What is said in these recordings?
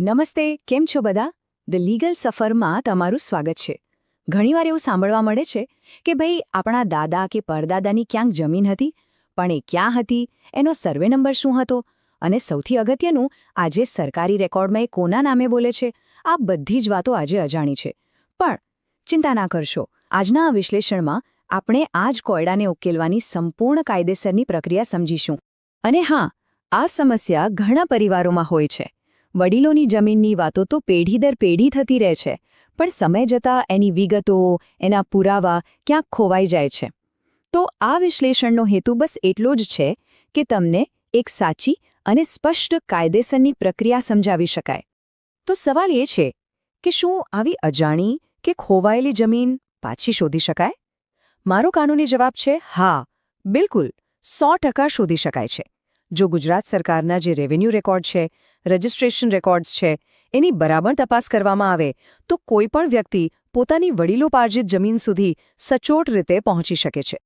નમસ્તે, કેમ છો બધા? ધ લીગલ સફરમાં તમારું સ્વાગત છે. ઘણીવાર એવું સાંભળવા મળે છે કે ભાઈ આપણા દાદા કે પરદાદાની ક્યાંક જમીન હતી, પણ એ ક્યાં હતી, એનો સર્વે નંબર શું હતો, અને સૌથી અગત્યનું, આજે સરકારી રેકોર્ડમાં એ કોના નામે બોલે છે, આ બધી જ વાતો આજે અજાણી છે. પણ ચિંતા ના કરશો, આજના આ વિશ્લેષણમાં આપણે આ જ કોયડાને ઉકેલવાની સંપૂર્ણ કાયદેસરની પ્રક્રિયા સમજીશું. અને હા, આ સમસ્યા ઘણા પરિવારોમાં હોય છે. વડીલોની જમીનની વાતો તો પેઢી દર પેઢી થતી રહે છે, પણ સમય જતાં એની વિગતો, એના પુરાવા ક્યાંક ખોવાઈ જાય છે. તો આ વિશ્લેષણનો હેતુ બસ એટલો જ છે કે તમને એક સાચી અને સ્પષ્ટ કાયદેસરની પ્રક્રિયા સમજાવી શકાય. તો સવાલ એ છે કે શું આવી અજાણી કે ખોવાયેલી જમીન પાછી શોધી શકાય? મારો કાનૂની જવાબ છે હા, બિલકુલ, 100% શોધી શકાય છે. જો ગુજરાત સરકારના જે રેવન્યુ રેકોર્ડ છે, રજિસ્ટ્રેશન રેકોર્ડ્સ છે, એની બરાબર તપાસ કરવામાં આવે તો કોઈ પણ વ્યક્તિ પોતાની વડીલોપાર્જિત જમીન સુધી સચોટ રીતે પહોંચી શકે છે.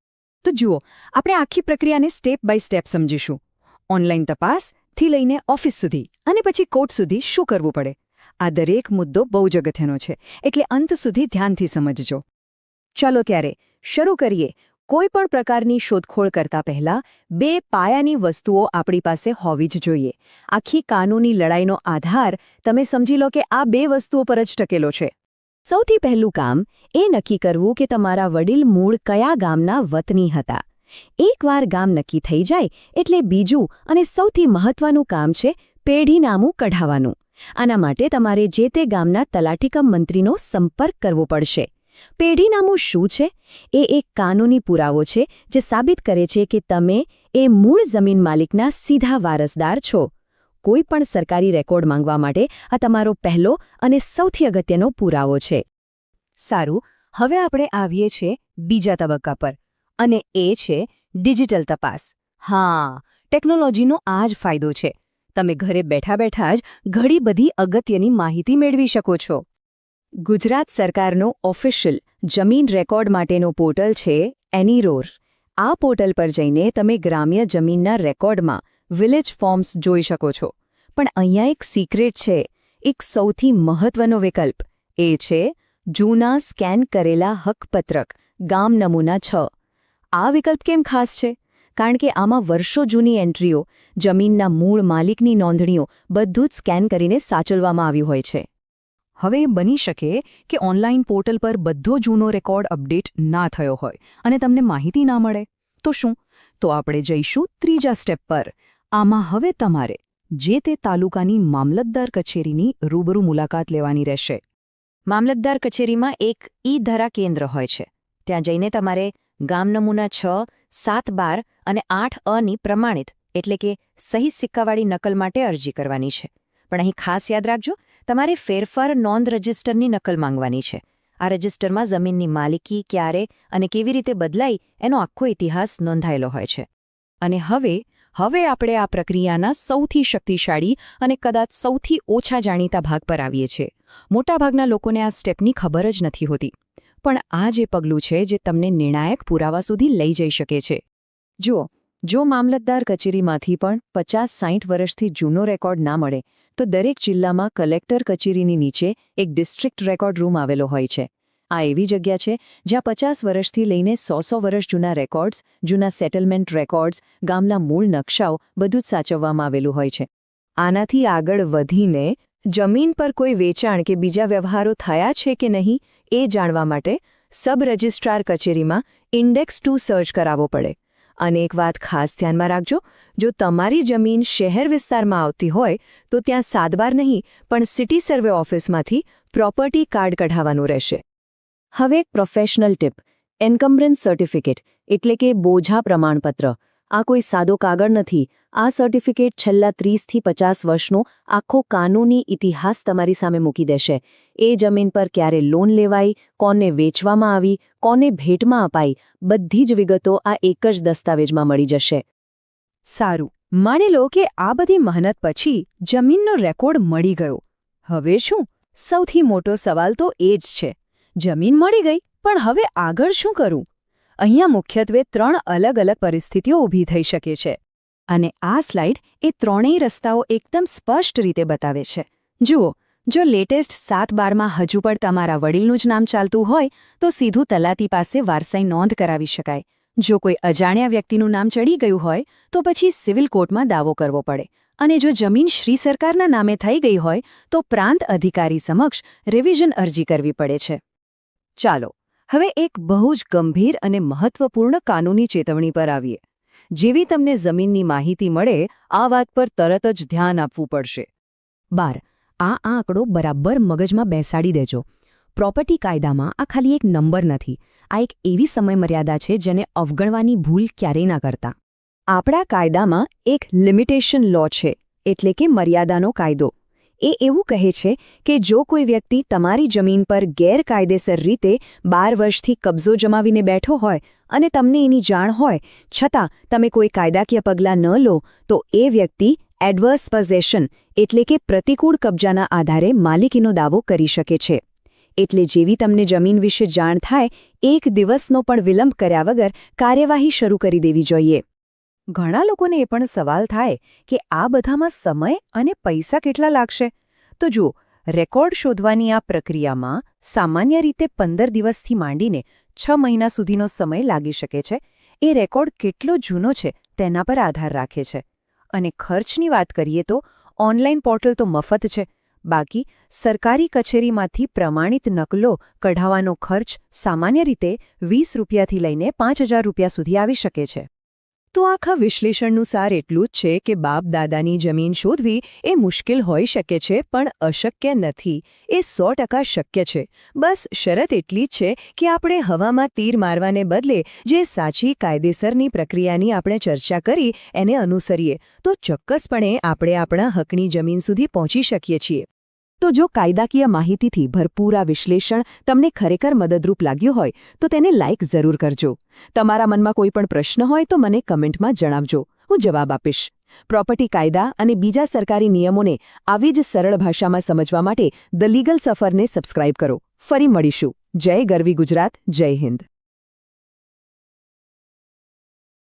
તો જુઓ, આપણે આખી પ્રક્રિયાને સ્ટેપ બાય સ્ટેપ સમજીશું. ઓનલાઈન તપાસથી લઈને ઓફિસ સુધી અને પછી કોર્ટ સુધી શું કરવું પડે. આ દરેક મુદ્દો બહુ જ અગત્યનો છે, એટલે અંત સુધી ધ્યાનથી સમજજો. ચાલો ત્યારે શરૂ કરીએ. કોઈ પણ પ્રકારની શોધખોળ કરતા પહેલા બે પાયાની વસ્તુઓ આપણી પાસે હોવી જ જોઈએ. આખી કાનૂની લડાઈનો આધાર તમે સમજી લો કે આ બે વસ્તુઓ પર જ ટકેલો છે. સૌથી પહેલું કામ એ નક્કી કરવું કે તમારા વડીલ મૂળ કયા ગામના વતની હતા. એકવાર ગામ નક્કી થઈ જાય એટલે બીજું અને સૌથી મહત્વનું કામ છે પેઢીનામું કઢાવવાનું. આના માટે તમારે જે તે ગામના તલાટીકમ મંત્રીનો સંપર્ક કરવો પડશે. પેઢીનામું શું છે? એ એક કાનૂની પુરાવો છે જે સાબિત કરે છે કે તમે એ મૂળ જમીન માલિકના સીધા વારસદાર છો. કોઈ પણ સરકારી રેકોર્ડ માંગવા માટે આ તમારો પહેલો અને સૌથી અગત્યનો પુરાવો છે. સારું, હવે આપણે આવીએ છીએ બીજા તબક્કા પર, અને એ છે ડિજિટલ તપાસ. હા, ટેકનોલોજીનો આ જ ફાયદો છે. તમે ઘરે બેઠા બેઠા જ ઘણી બધી અગત્યની માહિતી મેળવી શકો છો. ગુજરાત સરકારનો ઓફિશિયલ જમીન રેકોર્ડ માટેનો પોર્ટલ છે એનીરોર. આ પોર્ટલ પર જઈને તમે ગ્રામ્ય જમીનના રેકોર્ડમાં વિલેજ ફોર્મ્સ જોઈ શકો છો. પણ અહીંયા એક સિક્રેટ છે, એક સૌથી મહત્વનો વિકલ્પ. એ છે જૂના સ્કેન કરેલા હકપત્રક ગામ નમૂના 6. આ વિકલ્પ કેમ ખાસ છે? કારણ કે આમાં વર્ષો જૂની એન્ટ્રીઓ, જમીનના મૂળ માલિકની નોંધણીઓ બધું જ સ્કેન કરીને સાચવવામાં આવ્યું હોય છે. હવે એ બની શકે કે ઓનલાઈન પોર્ટલ પર બધો જૂનો રેકોર્ડ અપડેટ ના થયો હોય અને તમને માહિતી ના મળે. તો શું? તો આપણે જઈશું ત્રીજા સ્ટેપ પર. આમાં હવે તમારે જે તે તાલુકાની મામલતદાર કચેરીની રૂબરૂ મુલાકાત લેવાની રહેશે. મામલતદાર કચેરીમાં એક ઈ-ધરા કેન્દ્ર હોય છે. ત્યાં જઈને તમારે ગામ નમૂના 6, 7, 12 અને 8A પ્રમાણિત એટલે કે સહી સિક્કાવાળી નકલ માટે અરજી કરવાની છે. પણ અહીં ખાસ યાદ રાખજો, તમારે ફેરફાર નોંધ રજિસ્ટરની નકલ માંગવાની છે. આ રજિસ્ટરમાં જમીનની માલિકી ક્યારે અને કેવી રીતે બદલાઈ એનો આખો ઇતિહાસ નોંધાયેલો હોય છે. અને હવે આપણે આ પ્રક્રિયાના સૌથી શક્તિશાળી અને કદાચ સૌથી ઓછા જાણીતા ભાગ પર આવીએ છીએ. મોટાભાગના લોકોને આ સ્ટેપની ખબર જ નથી હોતી. પણ આ જે પગલું છે જે તમને નિર્ણાયક પુરાવા સુધી લઈ જઈ શકે છે. જુઓ, જો મામલતદાર કચેરીમાંથી પણ 50-60 વર્ષથી જૂનો રેકોર્ડ ના મળે તો દરેક જિલ્લામાં કલેક્ટર કચેરીની નીચે એક ડિસ્ટ્રિક્ટ રેકોર્ડ રૂમ આવેલો હોય છે. આ એવી જગ્યા છે જ્યાં 50 વર્ષથી લઈને 100 વર્ષ જૂના રેકોર્ડ્સ, જૂના સેટલમેન્ટ રેકોર્ડ્સ, ગામના મૂળ નકશાઓ બધું જ સાચવવામાં આવેલું હોય છે. આનાથી આગળ વધીને જમીન પર કોઈ વેચાણ કે બીજા વ્યવહારો થયા છે કે નહીં એ જાણવા માટે સબ રજિસ્ટ્રાર કચેરીમાં ઇન્ડેક્સ 2 સર્ચ કરાવવો પડે. અને એક વાત ખાસ ધ્યાનમાં રાખજો, જો તમારી જમીન શહેર વિસ્તારમાં આવતી હોય તો ત્યાં 7 નહીં પણ સિટી સર્વે ઓફિસમાંથી પ્રોપર્ટી કાર્ડ કઢાવવાનું રહેશે. હવે એક પ્રોફેશનલ ટિપ, એન્કમ્બ્રન્સ સર્ટિફિકેટ એટલે કે બોજા પ્રમાણપત્ર. આ કોઈ સાદો કાગળ નથી. આ સર્ટિફિકેટ છેલ્લા 30થી 50 વર્ષનો આખો કાનૂની ઇતિહાસ તમારી સામે મૂકી દેશે. એ જમીન પર ક્યારે લોન લેવાઈ, કોને વેચવામાં આવી, કોને ભેટમાં અપાઈ, બધી જ વિગતો આ એક જ દસ્તાવેજમાં મળી જશે. સારું, માની લો કે આ બધી મહેનત પછી જમીનનો રેકોર્ડ મળી ગયો. હવે શું? સૌથી મોટો સવાલ તો એ જ છે. જમીન મળી ગઈ, પણ હવે આગળ શું કરવું? અહીંયા મુખ્યત્વે 3 અલગ-અલગ પરિસ્થિતિઓ ઊભી થઈ શકે છે. અને આ સ્લાઇડ એ ત્રણેય રસ્તાઓ એકદમ સ્પષ્ટ રીતે બતાવે છે. જુઓ, જો લેટેસ્ટ 7/12માં હજુ પણ તમારા વડીલનું જ નામ ચાલતું હોય તો સીધું તલાટી પાસે વારસાઈ નોંધ કરાવી શકાય. જો કોઈ અજાણ્યા વ્યક્તિનું નામ ચડી ગયું હોય તો પછી સિવિલ કોર્ટમાં દાવો કરવો પડે. અને જો જમીન શ્રી સરકારના નામે થઈ ગઈ હોય તો પ્રાંત અધિકારી સમક્ષ રિવિઝન અરજી કરવી પડે છે. ચાલો હવે એક બહુ જ ગંભીર અને મહત્વપૂર્ણ કાનૂની ચેતવણી પર આવીએ. જેવી તમને જમીનની માહિતી મળે આ વાત પર તરત જ ધ્યાન આપવું પડશે. 12. આ આંકડો બરાબર મગજમાં બેસાડી દેજો. પ્રોપર્ટી કાયદામાં આ ખાલી એક નંબર નથી, આ એક એવી સમયમર્યાદા છે જેને અવગણવાની ભૂલ ક્યારેય ના કરતા. આપણા કાયદામાં એક લિમિટેશન લો છે, એટલે કે મર્યાદાનો કાયદો. એ એવું કહે છે કે જો કોઈ વ્યક્તિ તમારી જમીન પર ગેરકાયદેસર રીતે 12 વર્ષથી કબજો જમાવીને બેઠો હોય અને તમને એની જાણ હોય છતાં તમે કોઈ કાયદાકીય પગલાં ન લો તો એ વ્યક્તિ એડવર્સ પોઝેશન એટલે કે પ્રતિકૂળ કબજાના આધારે માલિકીનો દાવો કરી શકે છે. એટલે જેવી તમને જમીન વિશે જાણ થાય 1 દિવસનો પણ વિલંબ કર્યા વગર કાર્યવાહી શરૂ કરી દેવી જોઈએ. ઘણા લોકોને એ પણ સવાલ થાય કે આ બધામાં સમય અને પૈસા કેટલા લાગશે? તો જુઓ, રેકોર્ડ શોધવાની આ પ્રક્રિયામાં સામાન્ય રીતે 15 દિવસથી માંડીને 6 મહિના સુધીનો સમય લાગી શકે છે. એ રેકોર્ડ કેટલો જૂનો છે તેના પર આધાર રાખે છે. અને ખર્ચની વાત કરીએ તો ઓનલાઈન પોર્ટલ તો મફત છે. બાકી સરકારી કચેરીમાંથી પ્રમાણિત નકલો કઢાવવાનો ખર્ચ સામાન્ય રીતે 20 રૂપિયાથી લઈને 5000 રૂપિયા સુધી આવી શકે છે. તો આખા વિશ્લેષણનું સાર એટલું જ છે કે બાપ દાદાની જમીન શોધવી એ મુશ્કેલ હોઈ શકે છે પણ અશક્ય નથી. એ 100% શક્ય છે. બસ શરત એટલી જ છે કે આપણે હવામાં તીર મારવાને બદલે જે સાચી કાયદેસરની પ્રક્રિયાની આપણે ચર્ચા કરી એને અનુસરીએ તો ચોક્કસપણે આપણે આપણા હકની જમીન સુધી પહોંચી શકીએ છીએ. તો જો કાયદાકીય માહિતીથી ભરપૂર આ વિશ્લેષણ તમને ખરેખર મદદરૂપ લાગ્યું હોય તો તેને લાઇક જરૂર કરજો. તમારા મનમાં કોઈ પણ પ્રશ્ન હોય તો મને કમેન્ટમાં જણાવજો, હું જવાબ આપીશ. પ્રોપર્ટી કાયદા અને બીજા સરકારી નિયમોને આવી જ સરળ ભાષામાં સમજવા માટે ધ લીગલ સફરને સબસ્ક્રાઇબ કરો. ફરી મળીશું. જય ગરવી ગુજરાત, જય હિન્દ.